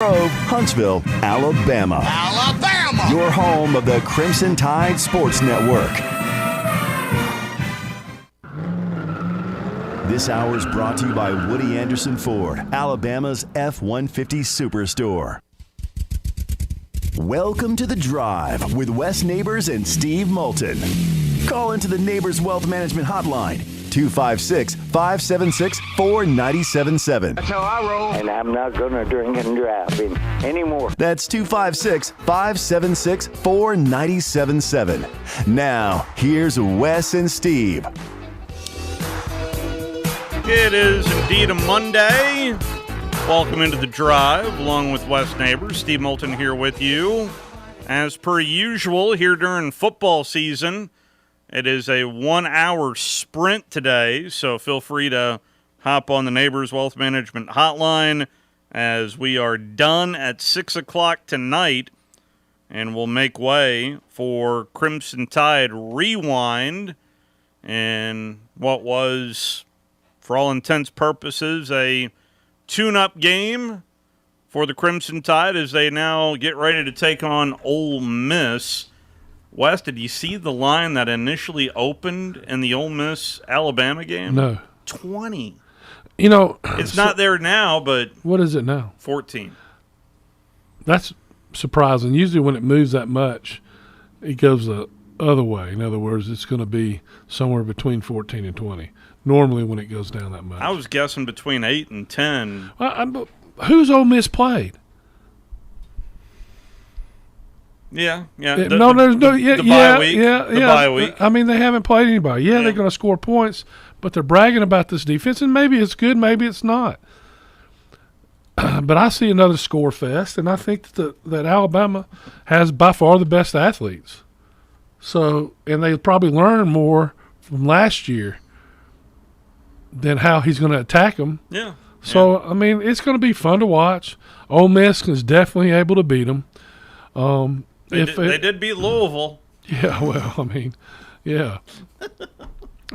Grove, Huntsville, Alabama. Your home of the Crimson Tide Sports Network. This hour is brought to you by Woody Anderson Ford, Alabama's F-150 Superstore. Welcome to The Drive with Wes Neighbors and Steve Moulton. Call into the Neighbors Wealth Management Hotline, 256-576-4977. That's how I roll. And I'm not going to drink and drive anymore. That's 256-576-4977. Now, here's Wes and Steve. It is indeed a Monday. Welcome into The Drive, along with Wes Neighbors. Steve Moulton here with you. As per usual, here during football season, it is a 1-hour sprint today, so feel free to hop on the Neighbors Wealth Management Hotline as we are done at 6 o'clock tonight, and we'll make way for Crimson Tide Rewind and what was, for all intents purposes, a tune-up game for the Crimson Tide as they now get ready to take on Ole Miss. Wes, did you see the line that initially opened in the Ole Miss-Alabama game? No. 20. You know, it's not there now, but what is it now? 14. That's surprising. Usually when it moves that much, it goes the other way. In other words, it's going to be somewhere between 14 and 20. Normally when it goes down that much. I was guessing between 8 and 10. Who's Ole Miss played? Yeah. The bye week. The bye week. I mean, they haven't played anybody. Yeah, they're going to score points, but they're bragging about this defense, and maybe it's good, maybe it's not. But I see another score fest, and I think that Alabama has by far the best athletes. So, and they probably learn more from last year than how he's going to attack them. Yeah. So, I mean, it's going to be fun to watch. Ole Miss is definitely able to beat them. They did beat Louisville. Yeah, well, I mean, yeah.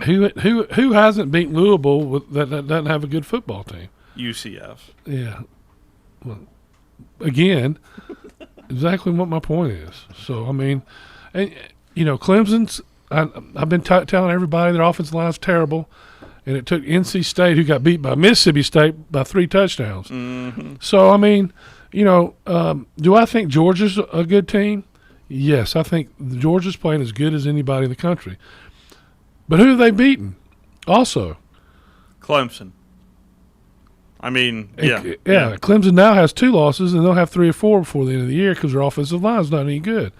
Who hasn't beat Louisville that doesn't have a good football team? UCF. Yeah. Well, again, exactly what my point is. So, I mean, and you know, Clemson's. I've been telling everybody their offensive line is terrible, and it took NC State, who got beat by Mississippi State by 3 touchdowns. Mm-hmm. So, I mean. You know, do I think Georgia's a good team? Yes, I think Georgia's playing as good as anybody in the country. But who have they beaten? Also, Clemson. I mean, yeah. Clemson now has 2 losses, and they'll have 3 or 4 before the end of the year because their offensive line is not any good.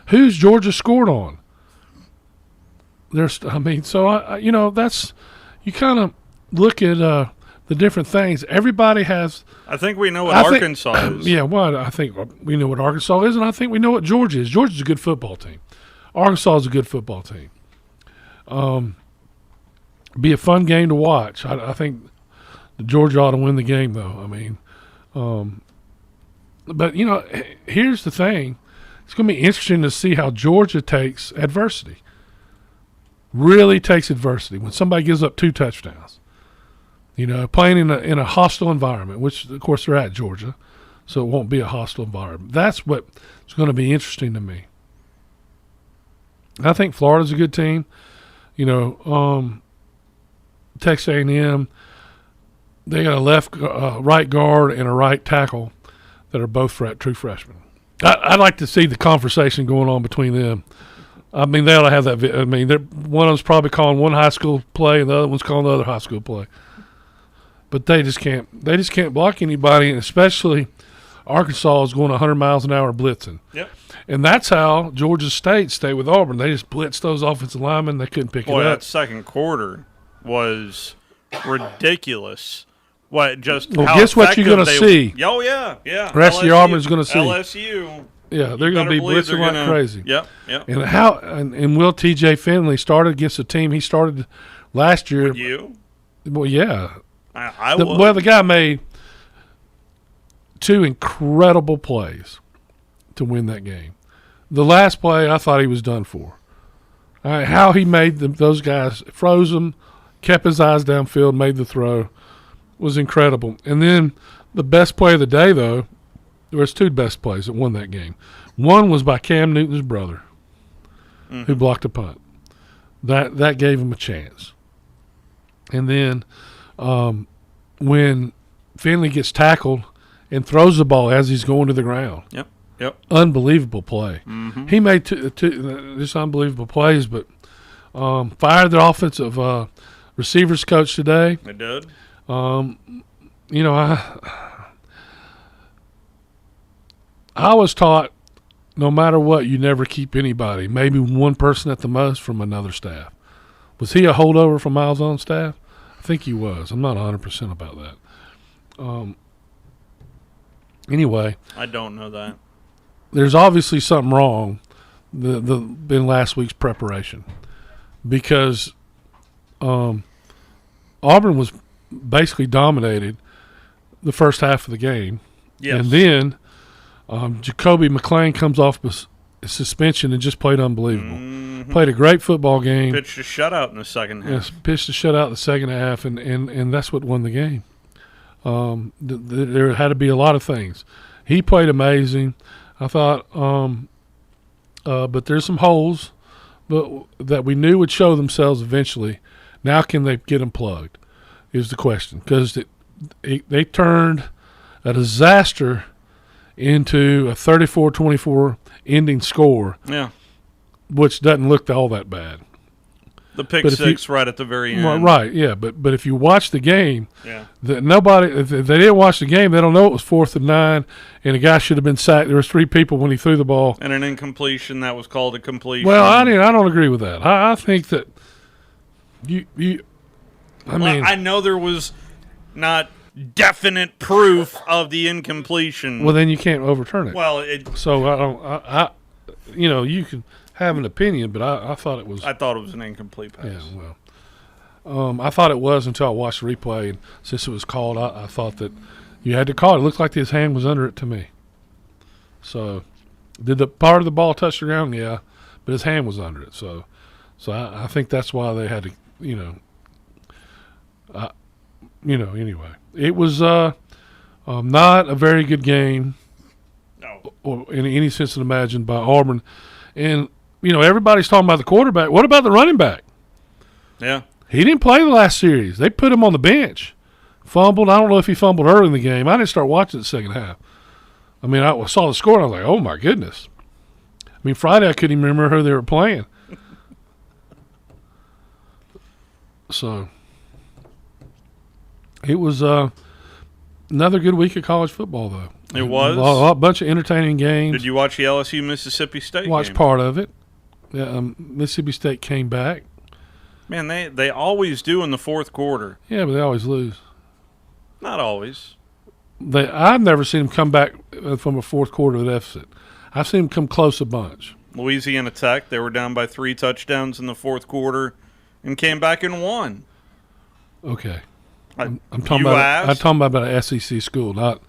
Who's Georgia scored on? You know, that's you kind of look at the different things. Everybody has. I think we know what Arkansas is. Yeah, well, I think we know what Arkansas is, and I think we know what Georgia is. Georgia's a good football team. Arkansas is a good football team. Be a fun game to watch. I think Georgia ought to win the game, though. I mean, but, you know, here's the thing. It's going to be interesting to see how Georgia takes adversity. Really takes adversity. When somebody gives up 2 touchdowns. You know, playing in a hostile environment, which, of course, they're at Georgia, so it won't be a hostile environment. That's what's going to be interesting to me. I think Florida's a good team. You know, Texas A&M, they got a right guard and a right tackle that are both true freshmen. I'd like to see the conversation going on between them. I mean, they ought to have that. I mean, one of them's probably calling one high school play, and the other one's calling the other high school play. But they just can't block anybody, and especially Arkansas is going 100 miles an hour blitzing. Yep. And that's how Georgia State stayed with Auburn. They just blitzed those offensive linemen. They couldn't pick it up. That second quarter was ridiculous. Guess what you're going to see? Oh, yeah. The rest of your Auburn's going to see. LSU. Yeah, they're going to be blitzing like crazy. Yep. And will T.J. Finley started against a team he started last year. Would you? Well, yeah. I would. Well, the guy made 2 incredible plays to win that game. The last play, I thought he was done for. How he made those guys, froze them, kept his eyes downfield, made the throw, was incredible. And then the best play of the day, though, There was two best plays that won that game. One was by Cam Newton's brother, who blocked a punt. That gave him a chance. And then when Finley gets tackled and throws the ball as he's going to the ground. Yep. Unbelievable play. He made two just unbelievable plays, but fired the offensive receivers coach today. They did. I was taught no matter what, you never keep anybody, maybe one person at the most from another staff. Was he a holdover from Miles' own staff? I think he was. I'm not 100% about that. Anyway. I don't know that. There's obviously something wrong in last week's preparation because Auburn was basically dominated the first half of the game. Yes. And then Jacoby McClain comes off suspension and just played unbelievable. Played a great football game. Pitched a shutout in the second half. Yes, pitched a shutout in the second half, and that's what won the game. There had to be a lot of things. He played amazing. I thought, but there's some holes that we knew would show themselves eventually. Now can they get them plugged is the question. Because they turned a disaster into a 34-24 ending score, which doesn't look all that bad. The pick six right at the very end. Right, yeah. But if you watch the game, nobody, if they didn't watch the game, they don't know it was 4th and 9, and a guy should have been sacked. There was 3 people when he threw the ball. And an incompletion that was called a completion. Well, I don't agree with that. I think that I know there was not definite proof of the incompletion. Well, then you can't overturn it. Well, so you can have an opinion, but I thought it was. I thought it was an incomplete pass. Yeah, well, I thought it was until I watched the replay, and since it was called, I thought that you had to call it. It looked like his hand was under it to me. So, did the part of the ball touch the ground? Yeah, but his hand was under it. So I think that's why they had to, Anyway, it was not a very good game, or in any sense of imagine, by Auburn, and. Everybody's talking about the quarterback. What about the running back? Yeah. He didn't play the last series. They put him on the bench. Fumbled. I don't know if he fumbled early in the game. I didn't start watching the second half. I mean, I saw the score, and I was like, oh, my goodness. I mean, Friday I couldn't even remember who they were playing. So, it was another good week of college football, though. It was? A bunch of entertaining games. Did you watch the LSU-Mississippi State Watched game? part of it. Mississippi State came back. Man, they always do in the fourth quarter. Yeah, but they always lose. Not always. I've never seen them come back from a fourth quarter deficit. I've seen them come close a bunch. Louisiana Tech, they were down by 3 touchdowns in the fourth quarter and came back and won. Okay. I'm talking about an SEC school, not.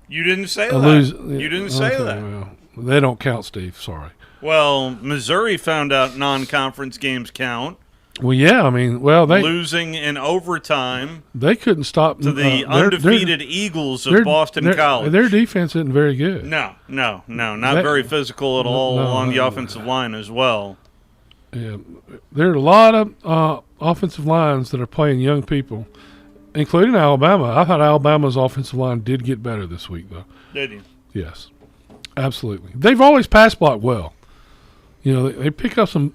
You didn't say that. You didn't say that. Well, they don't count, Steve. Sorry. Well, Missouri found out non-conference games count. Well, yeah. they losing in overtime. They couldn't stop to the undefeated Eagles of Boston College. Their defense isn't very good. No, not very physical at all on the offensive line as well. Yeah, there are a lot of offensive lines that are playing young people, including Alabama. I thought Alabama's offensive line did get better this week, though. Did you? Yes, absolutely. They've always pass blocked well. They picked up some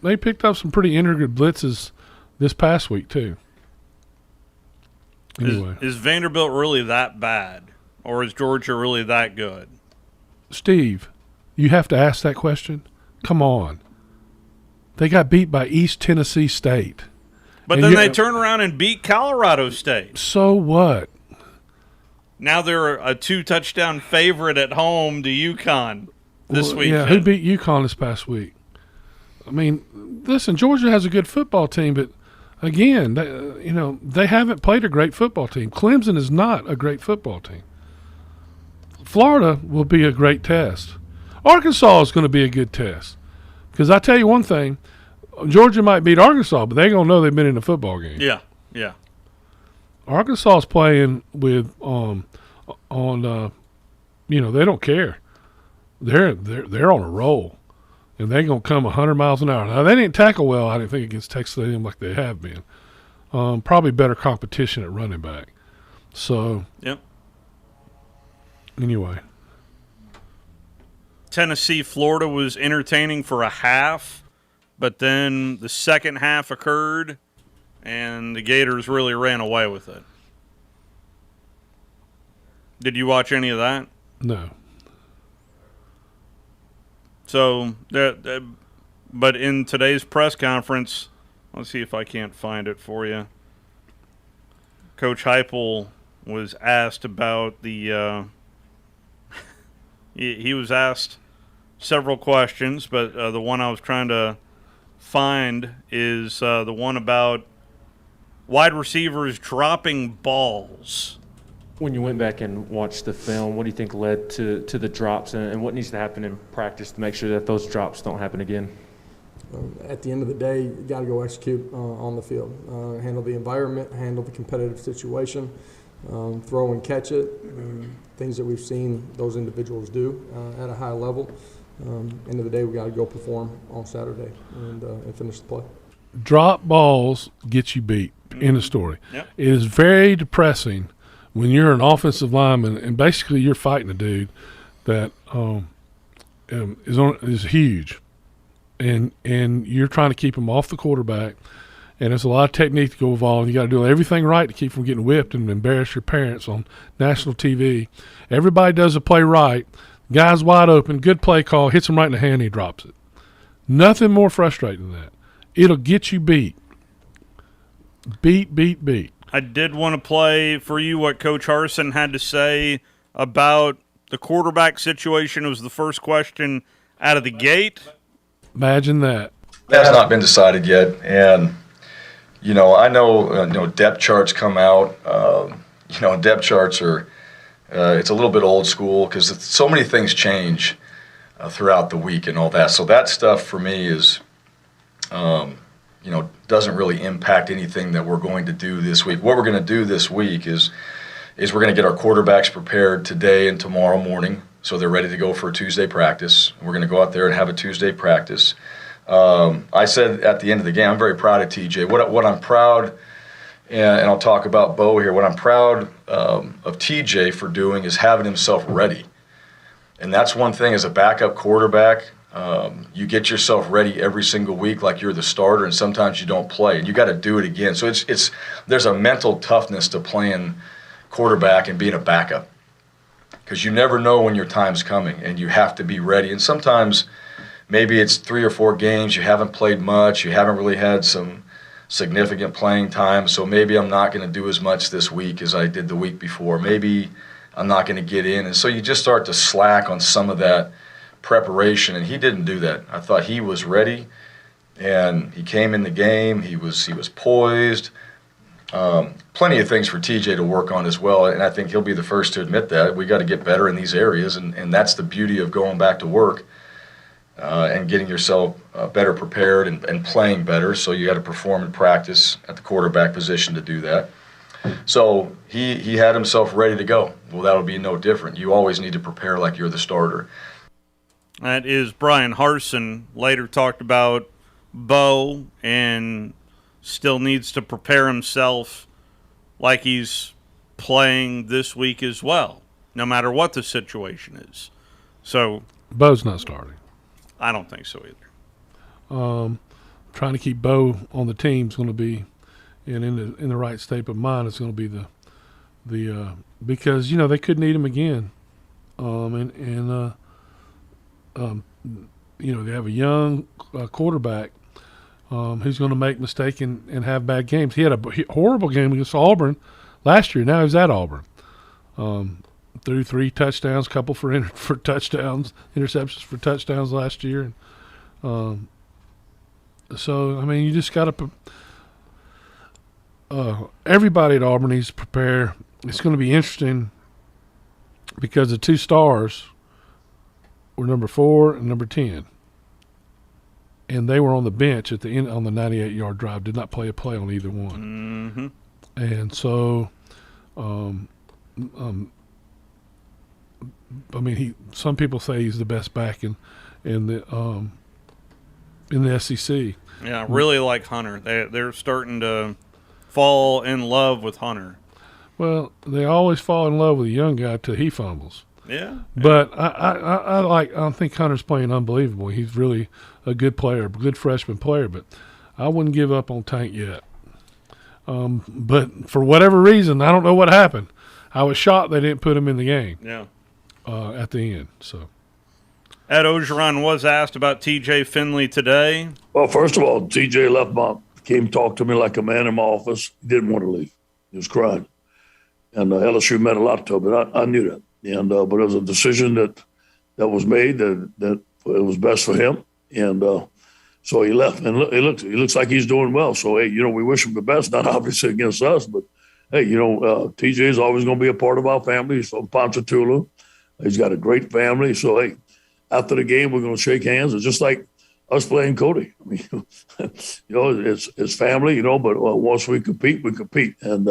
pretty intricate blitzes this past week too. Anyway, is Vanderbilt really that bad, or is Georgia really that good? Steve, you have to ask that question. Come on, they got beat by East Tennessee State. But then they turn around and beat Colorado State. So what? Now they're a 2-touchdown favorite at home to UConn this week. Yeah, who beat UConn this past week? I mean, listen, Georgia has a good football team, but again, they haven't played a great football team. Clemson is not a great football team. Florida will be a great test. Arkansas is going to be a good test. Because I tell you one thing, Georgia might beat Arkansas, but they're going to know they've been in a football game. Yeah. Arkansas is playing with they don't care. they're on a roll, and they're gonna come 100 miles an hour. Now they didn't tackle well, I didn't think, against Texas A&M like they have been. Probably better competition at running back. So Yep. Anyway, Tennessee, Florida was entertaining for a half, but then the second half occurred, and the Gators really ran away with it. Did you watch any of that? no. So, but in today's press conference, let's see if I can't find it for you. Coach Heupel was asked about the. He was asked several questions, but the one I was trying to find is the one about wide receivers dropping balls. When you went back and watched the film, what do you think led to the drops, and what needs to happen in practice to make sure that those drops don't happen again? At the end of the day, you got to go execute on the field, handle the environment, handle the competitive situation, throw and catch it, things that we've seen those individuals do at a high level. End of the day, we got to go perform on Saturday and finish the play. Drop balls get you beat. End of story. Yep. It is very depressing when you're an offensive lineman and basically you're fighting a dude that is huge, and you're trying to keep him off the quarterback, and there's a lot of technique to go involved. You got to do everything right to keep from getting whipped and embarrass your parents on national TV. Everybody does the play right. Guy's wide open, good play call, hits him right in the hand, and he drops it. Nothing more frustrating than that. It'll get you beat. Beat. I did want to play for you what Coach Harsin had to say about the quarterback situation. It was the first question out of the gate. Imagine that. That's not been decided yet, and I know depth charts come out. Depth charts are it's a little bit old school because so many things change throughout the week and all that. So that stuff for me is doesn't really impact anything that we're going to do this week. What we're going to do this week is we're going to get our quarterbacks prepared today and tomorrow morning so they're ready to go for a Tuesday practice. We're going to go out there and have a Tuesday practice. I said at the end of the game, I'm very proud of TJ. What I'm proud, and I'll talk about Bo here, what I'm proud of TJ for doing is having himself ready. And that's one thing as a backup quarterback. You get yourself ready every single week like you're the starter, and sometimes you don't play, and you got to do it again. So there's a mental toughness to playing quarterback and being a backup because you never know when your time's coming, and you have to be ready. And sometimes maybe it's 3 or 4 games, you haven't played much, you haven't really had some significant playing time, so maybe I'm not going to do as much this week as I did the week before. Maybe I'm not going to get in, and so you just start to slack on some of that preparation, and he didn't do that. I thought he was ready, and he came in the game. He was poised. Plenty of things for TJ to work on as well, and I think he'll be the first to admit that. We got to get better in these areas, and that's the beauty of going back to work and getting yourself better prepared and playing better. So you got to perform in practice at the quarterback position to do that. So he had himself ready to go. Well, that'll be no different. You always need to prepare like you're the starter. That is Brian Harsin. Later talked about Bo and still needs to prepare himself like he's playing this week as well, no matter what the situation is. So Bo's not starting. I don't think so either. Trying to keep Bo on the team is going to be, and in the right state of mind, it's going to be the because they could need him again, they have a young quarterback who's going to make mistakes and have bad games. He had a horrible game against Auburn last year. Now he's at Auburn. Threw 3 touchdowns, couple for touchdowns, interceptions for touchdowns last year. So you just got to. Everybody at Auburn needs to prepare. It's going to be interesting because the 2 stars were number 4 and number 10, and they were on the bench at the end on the 98-yard drive. Did not play a play on either one, Mm-hmm. and so I mean, some people say he's the best back in the SEC. Yeah, really like Hunter. They're starting to fall in love with Hunter. Well, they always fall in love with a young guy till he fumbles. Yeah. But I think Hunter's playing unbelievable. He's really a good player, a good freshman player. But I wouldn't give up on Tank yet. But for whatever reason, I don't know what happened. I was shocked they didn't put him in the game. Yeah. At the end. So Ed Ogeron was asked about T.J. Finley today. Well, first of all, T.J. came talk to me like a man in my office. He didn't want to leave. He was crying. And LSU meant a lot to him, but I knew that. And but it was a decision that was made that it was best for him. And so he left. And he looks like he's doing well. So, hey, we wish him the best, not obviously against us, but, hey, T.J. is always going to be a part of our family. He's from Ponchatoula. He's got a great family. So, hey, after the game, we're going to shake hands. It's just like us playing Cody. I mean, it's family, but once we compete, we compete. And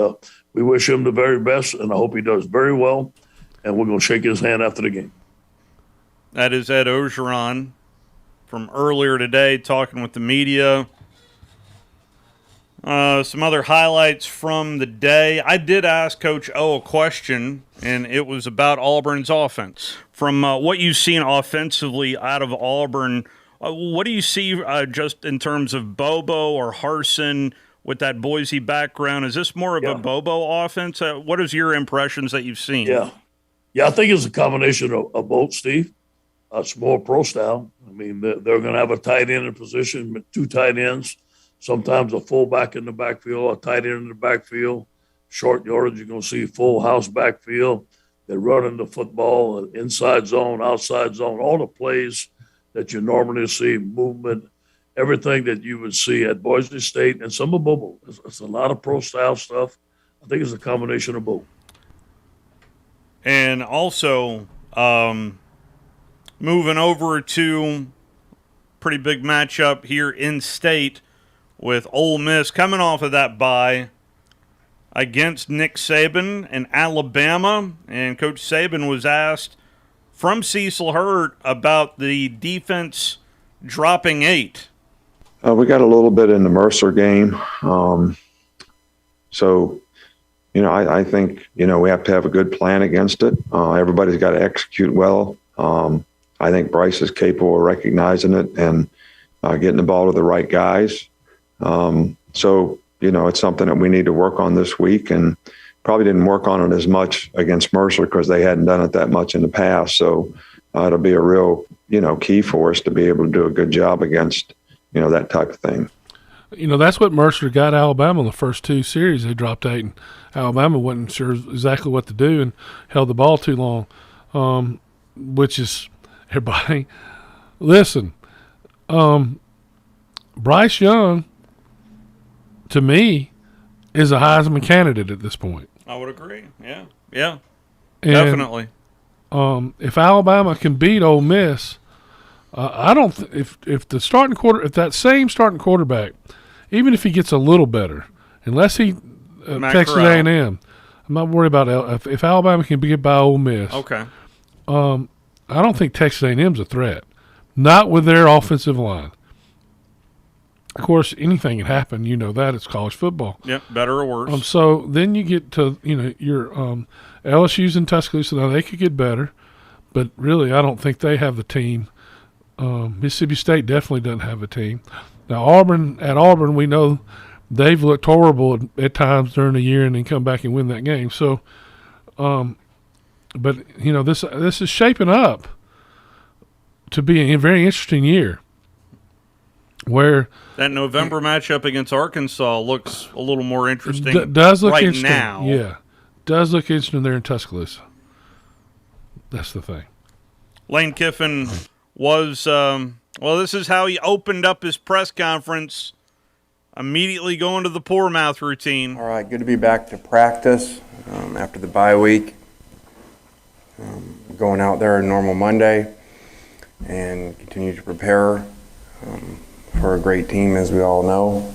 we wish him the very best, and I hope he does very well. And we're going to shake his hand after the game. That is Ed Ogeron from earlier today talking with the media. Some other highlights from the day. I did ask Coach O a question, and it was about Auburn's offense. From what you've seen offensively out of Auburn, what do you see just in terms of Bobo or Harsin with that Boise background? Is this more of a Bobo offense? What is your impressions that you've seen? Yeah, I think it's a combination of both, Steve. It's more pro style. I mean, they're going to have a tight end in position, 2 tight ends. Sometimes a fullback in the backfield, a tight end in the backfield. Short yardage, you're going to see full house backfield. They're running the football, inside zone, outside zone, all the plays that you normally see, movement, everything that you would see at Boise State and some of Bobo. It's a lot of pro-style stuff. I think it's a combination of both. And also, moving over to pretty big matchup here in state with Ole Miss coming off of that bye against Nick Saban and Alabama. And Coach Saban was asked from Cecil Hurt about the defense dropping 8. We got a little bit in the Mercer game. So, I think, we have to have a good plan against it. Everybody's got to execute well. I think Bryce is capable of recognizing it and getting the ball to the right guys. So, it's something that we need to work on this week, and probably didn't work on it as much against Mercer because they hadn't done it that much in the past. So it'll be a real, key for us to be able to do a good job against, that type of thing. That's what Mercer got Alabama in the first 2 series. They dropped 8, and Alabama wasn't sure exactly what to do and held the ball too long, which is everybody. Listen, Bryce Young, to me, is a Heisman candidate at this point. I would agree. Yeah, and, definitely. If Alabama can beat Ole Miss, I don't. If that same starting quarterback, even if he gets a little better, unless he Texas A&M, I'm not worried about if Alabama can get by Ole Miss. Okay. I don't think Texas A&M's a threat, not with their offensive line. Of course, anything can happen. That it's college football. Yep, better or worse. So then you get to your LSU's in Tuscaloosa. Now they could get better, but really I don't think they have the team. Mississippi State definitely doesn't have a team. Now Auburn, we know they've looked horrible at times during the year and then come back and win that game. So, but this is shaping up to be a very interesting year. Where that November matchup against Arkansas looks a little more interesting. Does look right interesting now. Yeah, does look interesting there in Tuscaloosa. That's the thing. Lane Kiffin was this is how he opened up his press conference. Immediately going to the poor mouth routine. All right, good to be back to practice after the bye week. Going out there a normal Monday and continue to prepare for a great team, as we all know.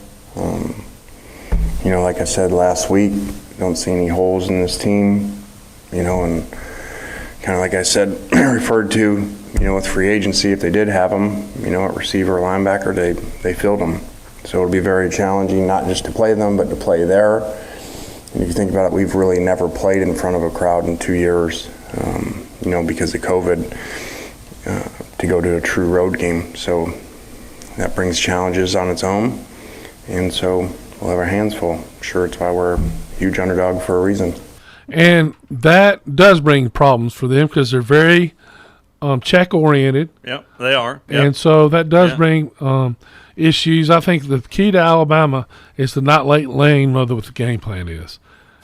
Like I said last week, don't see any holes in this team, and kind of like I said, referred to, with free agency, if they did have them, at receiver or linebacker, they filled them. So it'll be very challenging, not just to play them, but to play there. And if you think about it, we've really never played in front of a crowd in 2 years, because of COVID, to go to a true road game. So that brings challenges on its own. And so we'll have our hands full. I'm sure it's why we're a huge underdog for a reason. And that does bring problems for them because they're very check-oriented. Yep, they are. Yep. And so that does bring issues. I think the key to Alabama is to not let Lane know what the game plan is.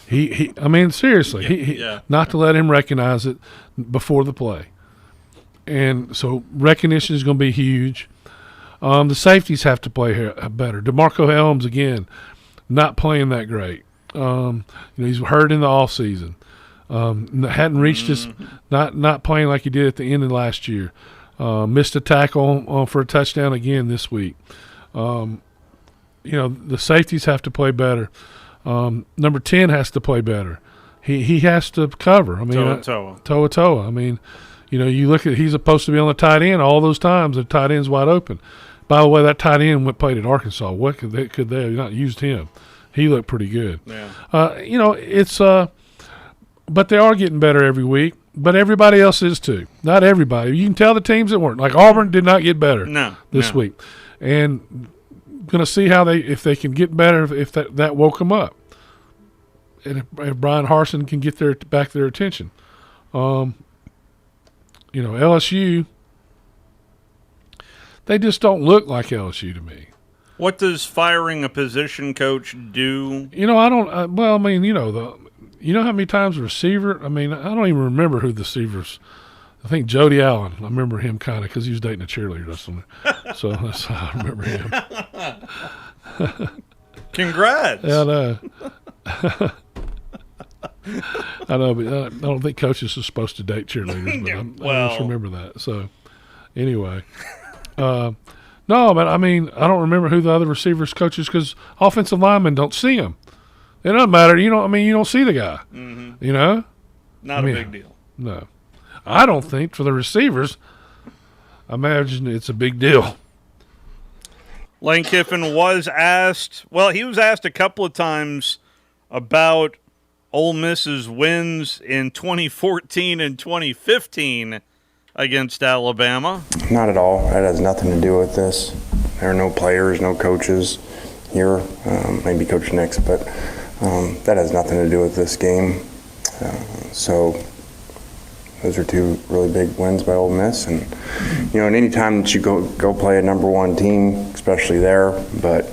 Seriously, not to let him recognize it before the play. And so recognition is going to be huge. The safeties have to play better. DeMarco Helms, again, not playing that great. He's hurt in the offseason. Hadn't reached his not playing like he did at the end of last year. Missed a tackle for a touchdown again this week. The safeties have to play better. Number 10 has to play better. He has to cover. Toa. You look at, he's supposed to be on the tight end all those times. The tight end's wide open. By the way, that tight end played at Arkansas. What could they have not used him? He looked pretty good. Yeah. But they are getting better every week. But everybody else is too. Not everybody. You can tell the teams that weren't. Like Auburn did not get better this week. And going to see if they can get better if that woke them up. And if Brian Harsin can get back their attention. LSU, they just don't look like LSU to me. What does firing a position coach do? I don't. How many times a receiver? I don't even remember who the receivers. I think Jody Allen. I remember him kind of because he was dating a cheerleader or something. So that's how I remember him. Congrats! Yeah, I know. I know, but I don't think coaches are supposed to date cheerleaders. But I just remember that. So anyway. No, but I don't remember who the other receivers coaches because offensive linemen don't see them. It doesn't matter. You don't see the guy. Mm-hmm. Not a big deal. No. I don't think for the receivers, I imagine it's a big deal. Lane Kiffin was asked a couple of times about Ole Miss's wins in 2014 and 2015 against Alabama. Not at all. That has nothing to do with this. There are no players, no coaches here. Maybe Coach Nix, but that has nothing to do with this game. So those are two really big wins by Ole Miss. And, and any time that you go play a number one team, especially there, but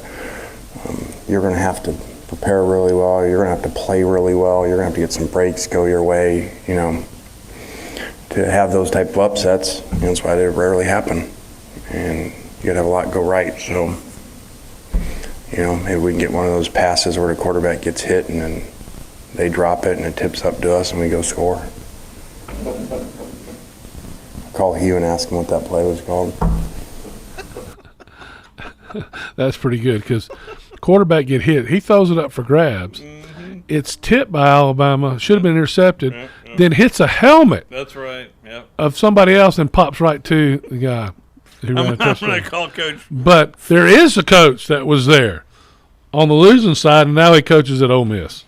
you're going to have to prepare really well. You're going to have to play really well. You're going to have to get some breaks go your way, to have those type of upsets. That's why they rarely happen. And you got to have a lot go right. So, maybe we can get one of those passes where the quarterback gets hit and then they drop it and it tips up to us and we go score. I'll call Hugh and ask him what that play was called. That's pretty good because quarterback get hit. He throws it up for grabs. Mm-hmm. It's tipped by Alabama. Should have been intercepted. Then hits a helmet. That's right. Yep. Of somebody else and pops right to the guy who ran a touchdown. I'm going to call Coach. But there is a coach that was there on the losing side, and now he coaches at Ole Miss.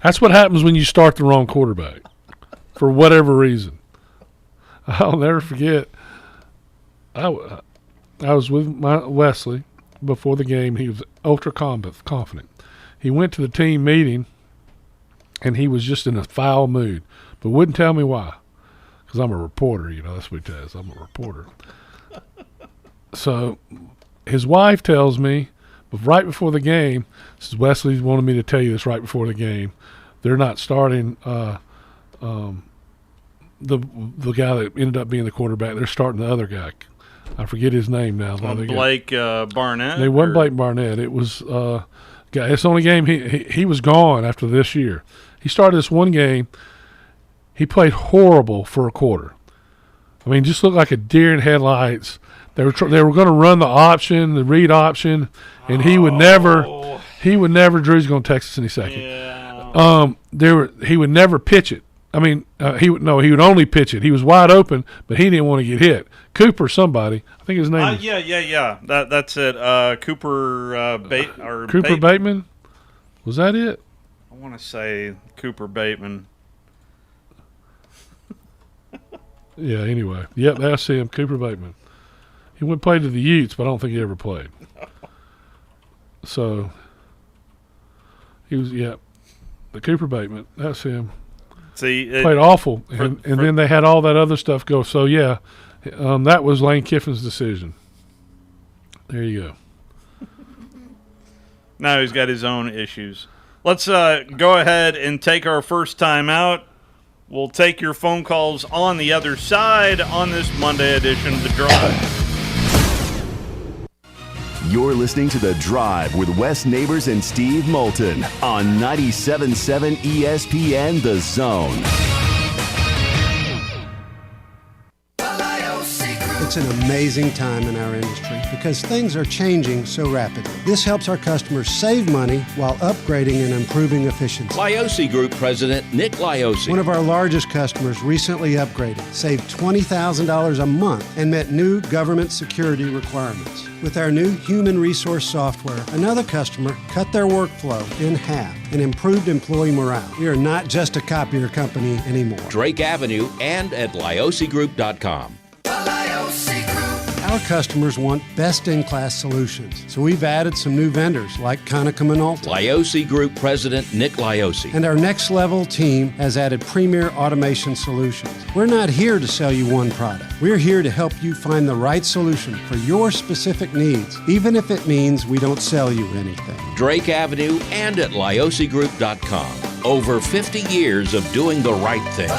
That's what happens when you start the wrong quarterback for whatever reason. I'll never forget. I was with Wesley before the game. He was ultra confident. He went to the team meeting, and he was just in a foul mood, but wouldn't tell me why. Because I'm a reporter, that's what he says. I'm a reporter. So his wife tells me, but right before the game, says, Wesley wanted me to tell you this right before the game. They're not starting the guy that ended up being the quarterback. They're starting the other guy. I forget his name now. Blake Barnett? It wasn't Blake Barnett. It was it's the only game he was gone after this year. He started this one game. He played horrible for a quarter. Just looked like a deer in headlights. They were going to run the read option, and he would never. Drew's going to Texas any second. Yeah. He would never pitch it. I mean, he would only pitch it. He was wide open, but he didn't want to get hit. Cooper, somebody, I think his name. Yeah. That's it. Cooper Cooper Bateman. Was that it? I want to say Cooper Bateman. Yeah. Anyway, yep, that's him, Cooper Bateman. He went play to the Utes, but I don't think he ever played. So he was, the Cooper Bateman. That's him. See, played awful, and then they had all that other stuff go. So that was Lane Kiffin's decision. There you go. Now he's got his own issues. Let's go ahead and take our first time out. We'll take your phone calls on the other side on this Monday edition of The Drive. You're listening to The Drive with Wes Neighbors and Steve Moulton on 97.7 ESPN The Zone. It's an amazing time in our industry because things are changing so rapidly. This helps our customers save money while upgrading and improving efficiency. Liosi Group President Nick Liosi. One of our largest customers recently upgraded, saved $20,000 a month, and met new government security requirements. With our new human resource software, another customer cut their workflow in half and improved employee morale. We are not just a copier company anymore. Drake Avenue and at liosigroup.com. Our customers want best-in-class solutions, so we've added some new vendors like Konica Minolta. Liosi Group President Nick Liosi. And our next-level team has added premier automation solutions. We're not here to sell you one product. We're here to help you find the right solution for your specific needs, even if it means we don't sell you anything. Drake Avenue and at liosigroup.com. Over 50 years of doing the right thing.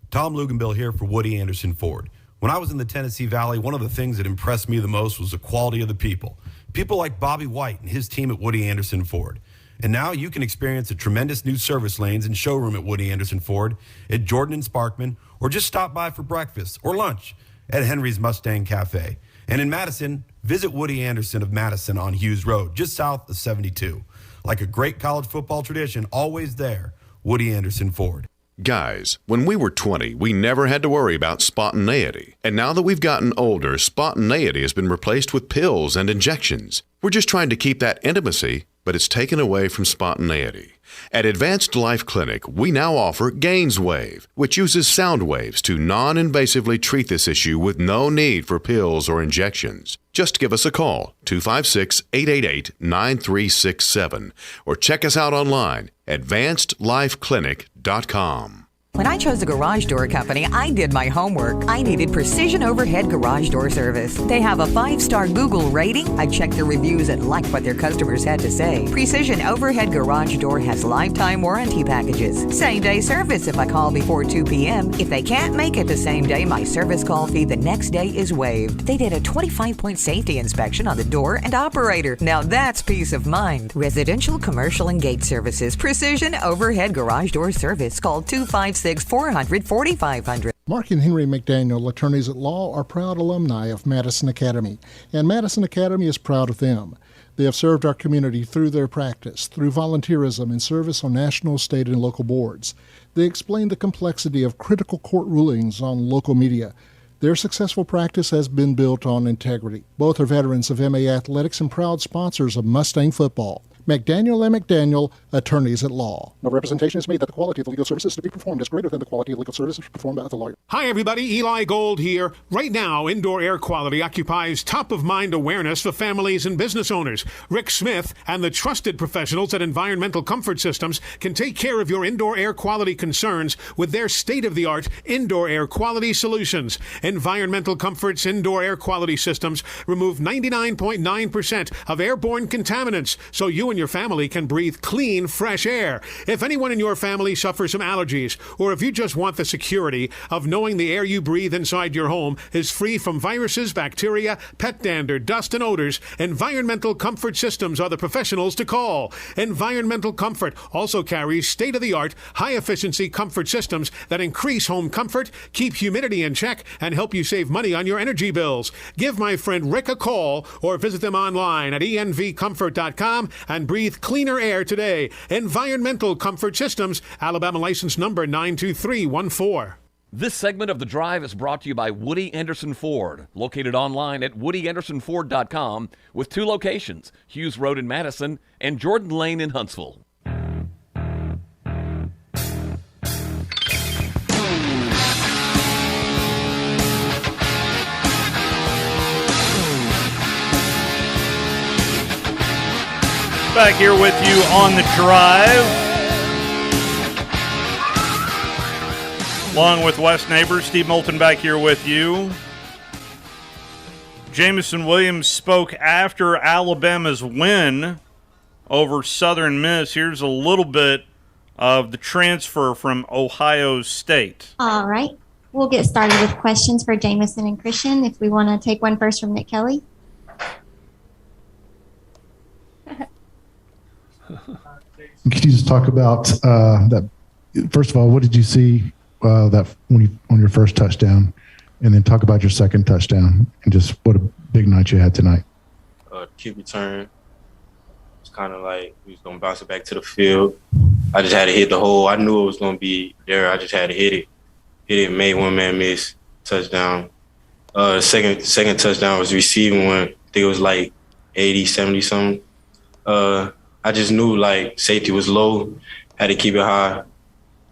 Tom Luganbill here for Woody Anderson Ford. When I was in the Tennessee Valley, one of the things that impressed me the most was the quality of the people. People like Bobby White and his team at Woody Anderson Ford. And now you can experience the tremendous new service lanes and showroom at Woody Anderson Ford, at Jordan and Sparkman, or just stop by for breakfast or lunch at Henry's Mustang Cafe. And in Madison, visit Woody Anderson of Madison on Hughes Road, just south of 72. Like a great college football tradition, always there, Woody Anderson Ford. Guys, when we were 20, we never had to worry about spontaneity. And now that we've gotten older, spontaneity has been replaced with pills and injections. We're just trying to keep that intimacy, but it's taken away from spontaneity. At Advanced Life Clinic, we now offer GainsWave, which uses sound waves to non-invasively treat this issue with no need for pills or injections. Just give us a call, 256-888-9367, or check us out online, advancedlifeclinic.com. When I chose a garage door company, I did my homework. I needed Precision Overhead Garage Door Service. They have a 5-star Google rating. I checked their reviews and liked what their customers had to say. Precision Overhead Garage Door has lifetime warranty packages. Same-day service if I call before 2 p.m. If they can't make it the same day, my service call fee the next day is waived. They did a 25-point safety inspection on the door and operator. Now that's peace of mind. Residential, commercial, and gate services. Precision Overhead Garage Door Service. Call 256-400-4500. Mark and Henry McDaniel, attorneys at law, are proud alumni of Madison Academy, and Madison Academy is proud of them. They have served our community through their practice, through volunteerism and service on national, state, and local boards. They explain the complexity of critical court rulings on local media. Their successful practice has been built on integrity. Both are veterans of MA Athletics and proud sponsors of Mustang football. McDaniel and McDaniel, attorneys at law. No representation is made that the quality of the legal services to be performed is greater than the quality of legal services performed by the lawyer. Hi, everybody. Eli Gold here. Right now, indoor air quality occupies top-of-mind awareness for families and business owners. Rick Smith and the trusted professionals at Environmental Comfort Systems can take care of your indoor air quality concerns with their state-of-the-art indoor air quality solutions. Environmental Comfort's indoor air quality systems remove 99.9% of airborne contaminants, so you and your family can breathe clean, fresh air. If anyone in your family suffers from allergies, or if you just want the security of knowing the air you breathe inside your home is free from viruses, bacteria, pet dander, dust, and odors, Environmental Comfort Systems are the professionals to call. Environmental Comfort also carries state-of-the-art, high-efficiency comfort systems that increase home comfort, keep humidity in check, and help you save money on your energy bills. Give my friend Rick a call or visit them online at envcomfort.com and and breathe cleaner air today. Environmental Comfort Systems, Alabama license number 92314. This segment of The Drive is brought to you by Woody Anderson Ford, located online at woodyandersonford.com with 2 locations, Hughes Road in Madison and Jordan Lane in Huntsville. Back here with you on The Drive. Along with Wes Neighbors, Steve Moulton back here with you. Jameson Williams spoke after Alabama's win over Southern Miss. Here's a little bit of the transfer from Ohio State. All right. We'll get started with questions for Jameson and Christian. If we want to take one first from Nick Kelly. Could you just talk about that? First of all, what did you see that when you on your first touchdown, and then talk about your second touchdown and just what a big night you had tonight. Kick return. It's kind of like we was gonna bounce it back to the field. I just had to hit the hole. I knew it was gonna be there. I just had to hit it. Hit it. Made one man miss. Touchdown. Second touchdown was receiving one. I think it was like 80, 70 something. I just knew like safety was low. Had to keep it high.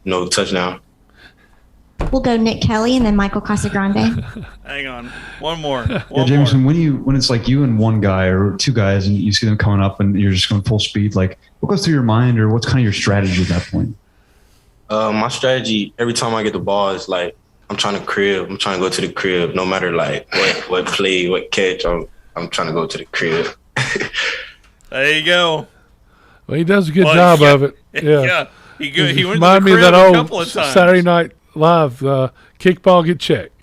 Touchdown. We'll go Nick Kelly and then Michael Casagrande. Hang on. One more. Jameson, when it's like you and one guy or 2 guys and you see them coming up and you're just going full speed, like what goes through your mind or what's kind of your strategy at that point? My strategy every time I get the ball is like I'm trying to crib. I'm trying to go to the crib. No matter like what play, what catch, I'm trying to go to the crib. There you go. Well, he does a good job of it. Yeah. He went to the Remind me of crib that a couple old of times. Saturday Night Live kickball get checked.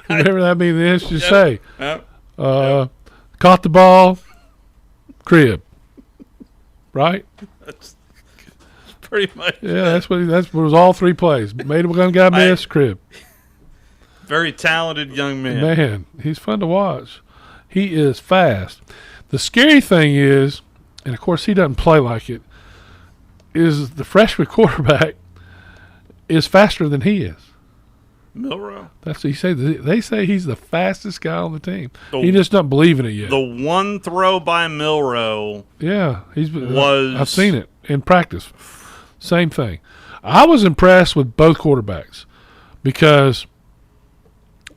Remember that being the instant say. Yep. Caught the ball, crib. Right? That's pretty much. Yeah, that's what it was. All 3 plays. Made a gun guy miss, crib. Very talented young man. Man, he's fun to watch. He is fast. The scary thing is, and of course he doesn't play like it, is the freshman quarterback is faster than he is. Milroe. That's what he said. They say he's the fastest guy on the team. He just doesn't believe in it yet. The one throw by Milroe. Yeah, I've seen it in practice. Same thing. I was impressed with both quarterbacks because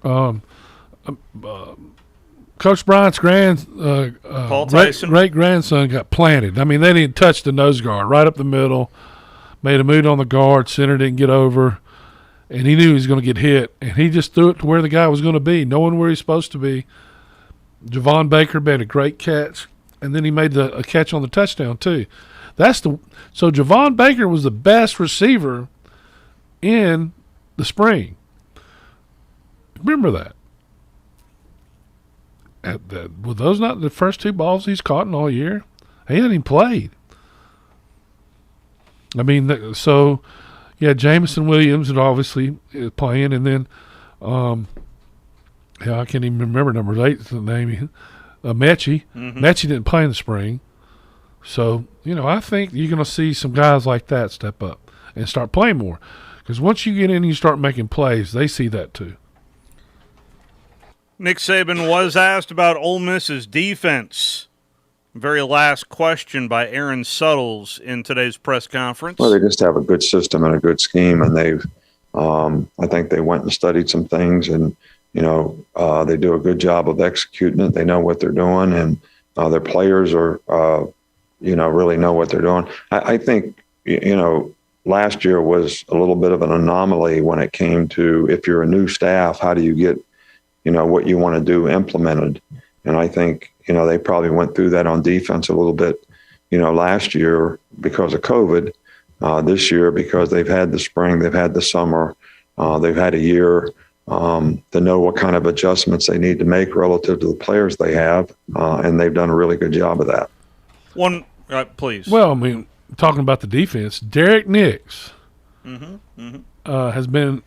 Coach Bryant's Paul Tyson. great grandson got planted. I mean, they didn't touch the nose guard right up the middle. Made a move on the guard. Center didn't get over, and he knew he was going to get hit. And he just threw it to where the guy was going to be, knowing where he's supposed to be. Javon Baker made a great catch, and then he made a catch on the touchdown too. So Javon Baker was the best receiver in the spring. Remember that. Were those not the first 2 balls he's caught in all year? He hadn't even played. I mean, so yeah, Jameson Williams is obviously playing, and then I can't even remember number 8's the name. Mechie. Mm-hmm. Mechie didn't play in the spring, so I think you're going to see some guys like that step up and start playing more. Because once you get in and you start making plays, they see that too. Nick Saban was asked about Ole Miss's defense. Very last question by Aaron Suttles in today's press conference. Well, they just have a good system and a good scheme, and they've, I think they went and studied some things, and they do a good job of executing it. They know what they're doing, and their players are, really know what they're doing. I think, last year was a little bit of an anomaly when it came to if you're a new staff, how do you get what you want to do implemented. And I think, they probably went through that on defense a little bit, last year because of COVID, this year because they've had the spring, they've had the summer, they've had a year to know what kind of adjustments they need to make relative to the players they have. And they've done a really good job of that. One, please. Well, I mean, talking about the defense, Derek Nix has been,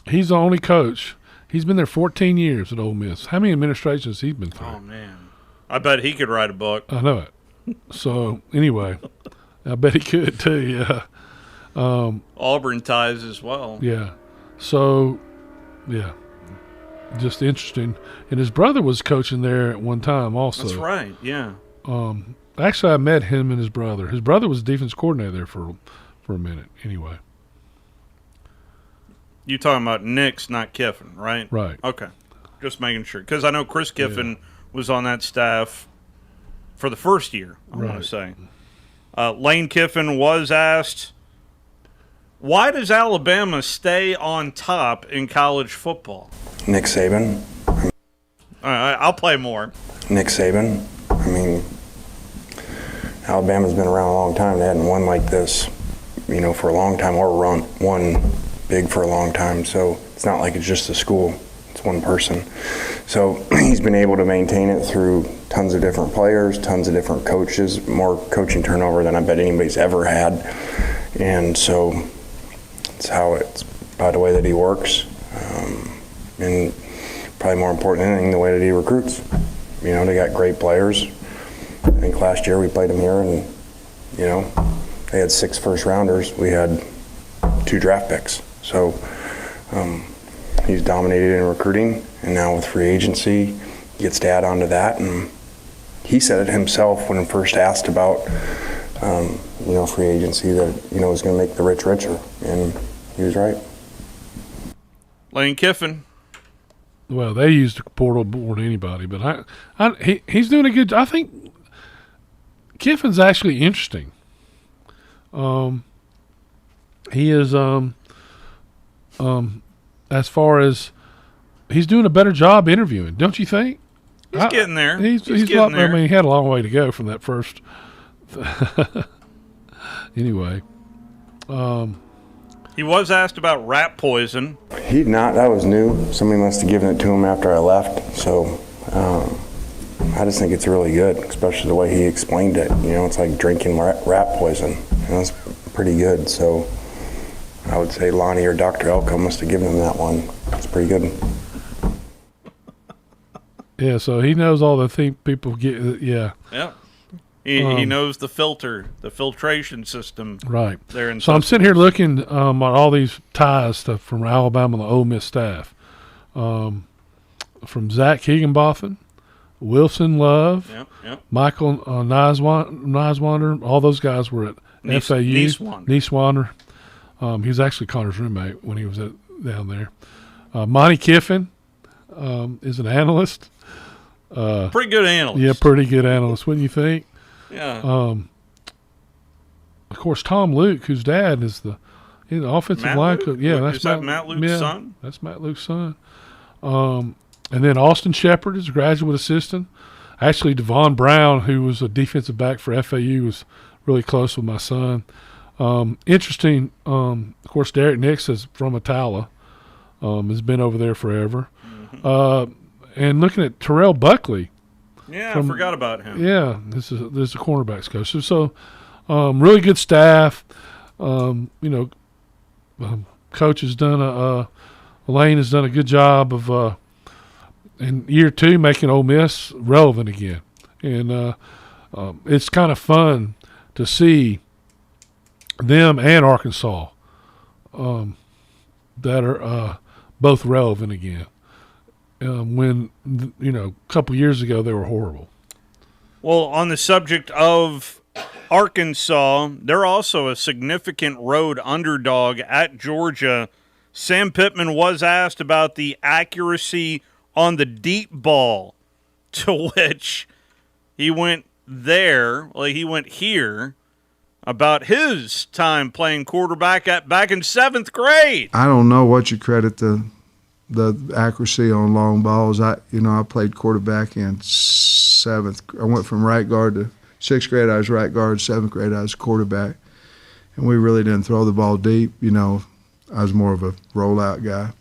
he's the only coach. He's been there 14 years at Ole Miss. How many administrations has he been through? Oh, man. I bet he could write a book. I know it. So anyway, I bet he could too. Yeah. Auburn ties as well. Yeah. So, yeah, just interesting. And his brother was coaching there at one time also. That's right. Yeah. Actually, I met him and his brother. His brother was defense coordinator there for a minute. Anyway. You talking about Nix, not Kiffin, right? Right. Okay. Just making sure. Because I know Chris Kiffin was on that staff for the first year, I want to say. Lane Kiffin was asked, why does Alabama stay on top in college football? Nick Saban. I'll play more. Nick Saban. I mean, Alabama's been around a long time. They hadn't won like this, for a long time, or won big for a long time. So it's not like it's just a school. It's one person. So he's been able to maintain it through tons of different players, tons of different coaches, more coaching turnover than I bet anybody's ever had. And so it's by the way that he works. And probably more important than anything, the way that he recruits. They got great players. I think last year we played them here and, they had 6 first-rounders. We had 2 draft picks. So he's dominated in recruiting, and now with free agency, he gets to add on to that. And he said it himself when first asked about, free agency that, was going to make the rich richer, and he was right. Lane Kiffin. Well, they used the portal more than anybody, but he's doing a good job. I think Kiffin's actually interesting. He is as far as he's doing a better job interviewing, don't you think? He's getting there. He's getting there. I mean, he had a long way to go from that first. Anyway, he was asked about rat poison. That was new. Somebody must have given it to him after I left. So I just think it's really good, especially the way he explained it. It's like drinking rat poison. It's pretty good. So I would say Lonnie or Dr. Elko must have given him that one. It's pretty good. Yeah, so he knows all the things people get. Yeah. Yeah. He knows the filtration system. Right. There in so I'm sitting here looking at all these ties stuff from Alabama and the Ole Miss staff. From Zach Higginbotham, Wilson Love, Michael Niswander, all those guys were at FAU. Niswander. He was actually Connor's roommate when he was down there. Monty Kiffin is an analyst. Pretty good analyst. Yeah, pretty good analyst, wouldn't you think? Yeah. Of course, Tom Luke, whose dad is the offensive line coach. Yeah, that's Matt Luke's son. That's Matt Luke's son. And then Austin Shepard is a graduate assistant. Actually, Devon Brown, who was a defensive back for FAU, was really close with my son. Interesting. Of course, Derek Nix is from Atala. Has been over there forever. Mm-hmm. And looking at Terrell Buckley. Yeah, I forgot about him. Yeah, this is a cornerbacks coach. So really good staff. Coach has done Lane has done a good job of in year 2 making Ole Miss relevant again, and it's kind of fun to see them and Arkansas that are both relevant again. When a couple years ago they were horrible. Well, on the subject of Arkansas, they're also a significant road underdog at Georgia. Sam Pittman was asked about the accuracy on the deep ball, to which he went here about his time playing quarterback back in 7th grade. I don't know what you credit the accuracy on long balls. I played quarterback in 7th. I went from right guard to 6th grade. I was right guard. 7th grade, I was quarterback, and we really didn't throw the ball deep. I was more of a rollout guy.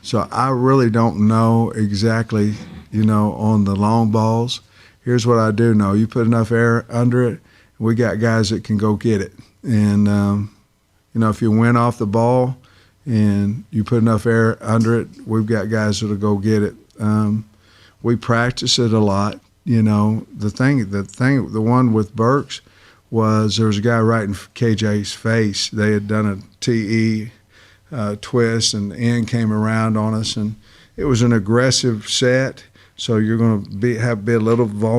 So I really don't know exactly, on the long balls. Here's what I do know: you put enough air under it, we got guys that can go get it. And if you win off the ball and you put enough air under it, we've got guys that'll go get it. We practice it a lot. the one with Burks was there was a guy right in KJ's face. They had done a TE twist, and the end came around on us, and it was an aggressive set. So you're going to be a little vulnerable.